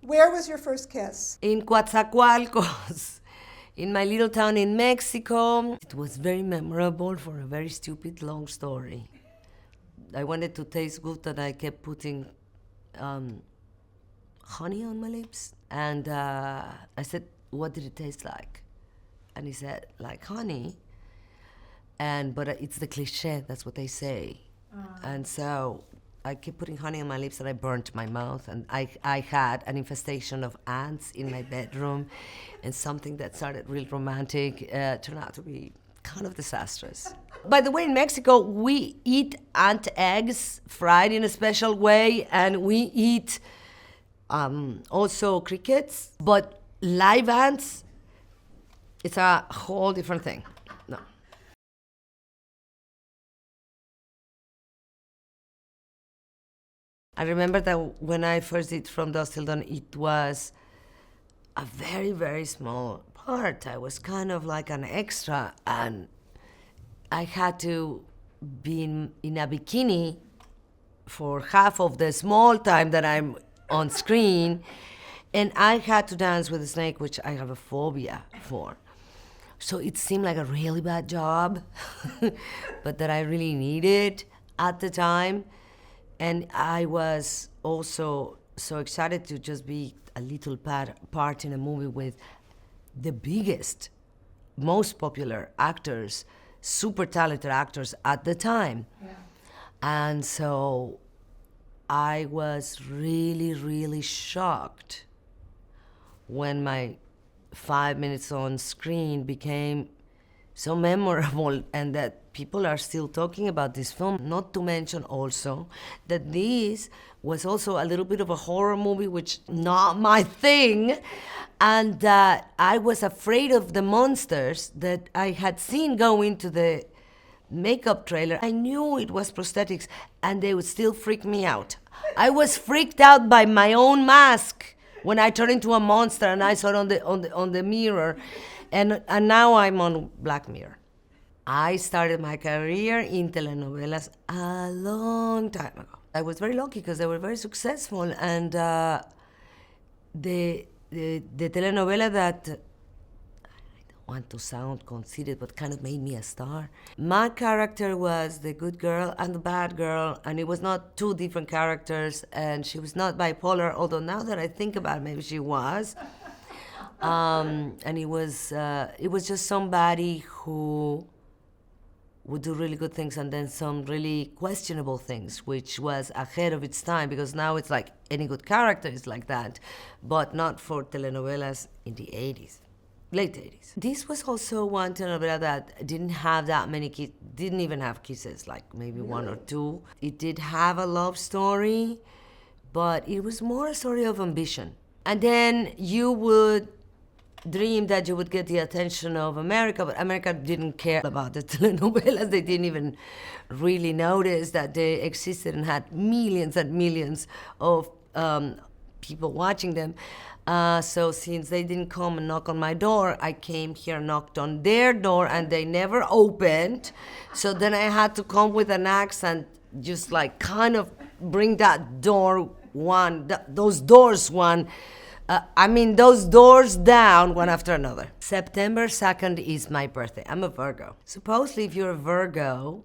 Where was your first kiss? In Coatzacoalcos, in my little town in Mexico. It was very memorable for a very stupid long story. I wanted to taste good and I kept putting honey on my lips. And I said, what did it taste like? And he said, like honey. But it's the cliche, that's what they say. And so I kept putting honey on my lips and I burnt my mouth. And I had an infestation of ants in my bedroom. And something that started real romantic turned out to be kind of disastrous. By the way, in Mexico, we eat ant eggs fried in a special way. And we eat also crickets. But live ants, it's a whole different thing. No. I remember that when I first did From Dusk Till Dawn, it was a very, very small part. I was kind of like an extra, and I had to be in a bikini for half of the small time that I'm on screen, and I had to dance with a snake, which I have a phobia for. So it seemed like a really bad job, but that I really needed at the time. And I was also so excited to just be a little part in a movie with the biggest, most popular actors, super talented actors at the time. Yeah. And so I was really, really shocked when my 5 minutes on screen became so memorable and that people are still talking about this film. Not to mention also that this was also a little bit of a horror movie, which not my thing, and that I was afraid of the monsters that I had seen go into the makeup trailer. I knew it was prosthetics and they would still freak me out. I was freaked out by my own mask when I turned into a monster and I saw it on the mirror. And now I'm on Black Mirror. I started my career in telenovelas a long time ago. I was very lucky because they were very successful. And the telenovela that, I don't want to sound conceited, but kind of made me a star. My character was the good girl and the bad girl, and it was not two different characters, and she was not bipolar, although now that I think about it, maybe she was. And it was just somebody who would do really good things and then some really questionable things, which was ahead of its time, because now it's like any good character is like that, but not for telenovelas in the 80s, late 80s. This was also one telenovela that didn't have that many didn't even have kisses, like maybe one or two. It did have a love story, but it was more a story of ambition. And then you would dream that you would get the attention of America, but America didn't care about the telenovelas. They didn't even really notice that they existed and had millions and millions of people watching them. So since they didn't come and knock on my door, I came here, knocked on their door, and they never opened. So then I had to come with an accent, just like kind of bring that door one, those doors one, those doors down one after another. September 2nd is my birthday. I'm a Virgo. Supposedly, if you're a Virgo,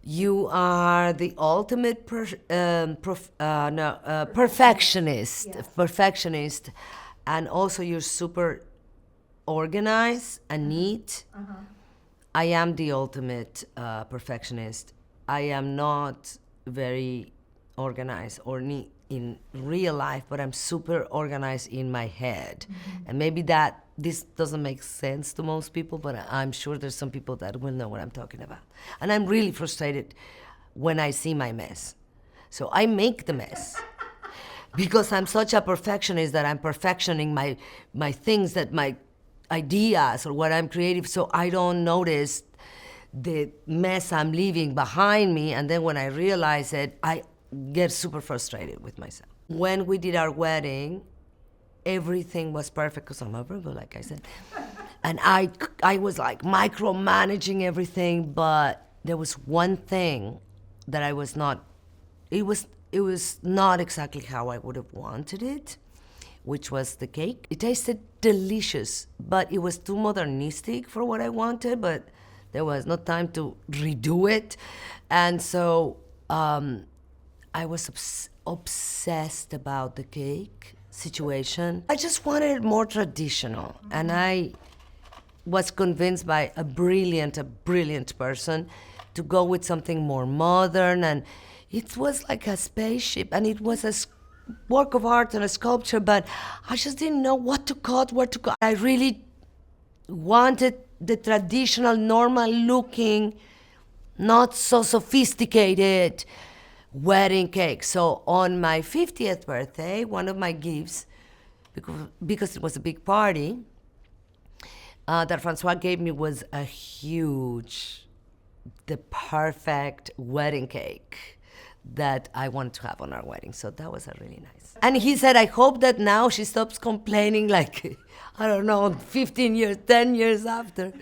you are the ultimate perfectionist. Yes. Perfectionist, and also you're super organized and neat. Uh-huh. I am the ultimate perfectionist. I am not very organized or neat in real life, but I'm super organized in my head. Mm-hmm. And maybe this doesn't make sense to most people, but I'm sure there's some people that will know what I'm talking about. And I'm really frustrated when I see my mess. So I make the mess because I'm such a perfectionist that I'm perfectioning my things, that my ideas or what I'm creative, so I don't notice the mess I'm leaving behind me. And then when I realize it, I get super frustrated with myself. When we did our wedding, everything was perfect because I'm a Virgo, like I said. And I was like micromanaging everything, but there was one thing that I was not, it was it was not exactly how I would have wanted it, which was the cake. It tasted delicious, but it was too modernistic for what I wanted, but there was no time to redo it. And so I was obsessed about the cake situation. I just wanted it more traditional, and I was convinced by a brilliant person to go with something more modern, and it was like a spaceship, and it was a work of art and a sculpture, but I just didn't know what to cut, where to cut. I really wanted the traditional, normal looking, not so sophisticated wedding cake. So on my 50th birthday, one of my gifts, because it was a big party, that Francois gave me was the perfect wedding cake that I wanted to have on our wedding. So that was a really nice. And he said, I hope that now she stops complaining, like, I don't know, 15 years, 10 years after.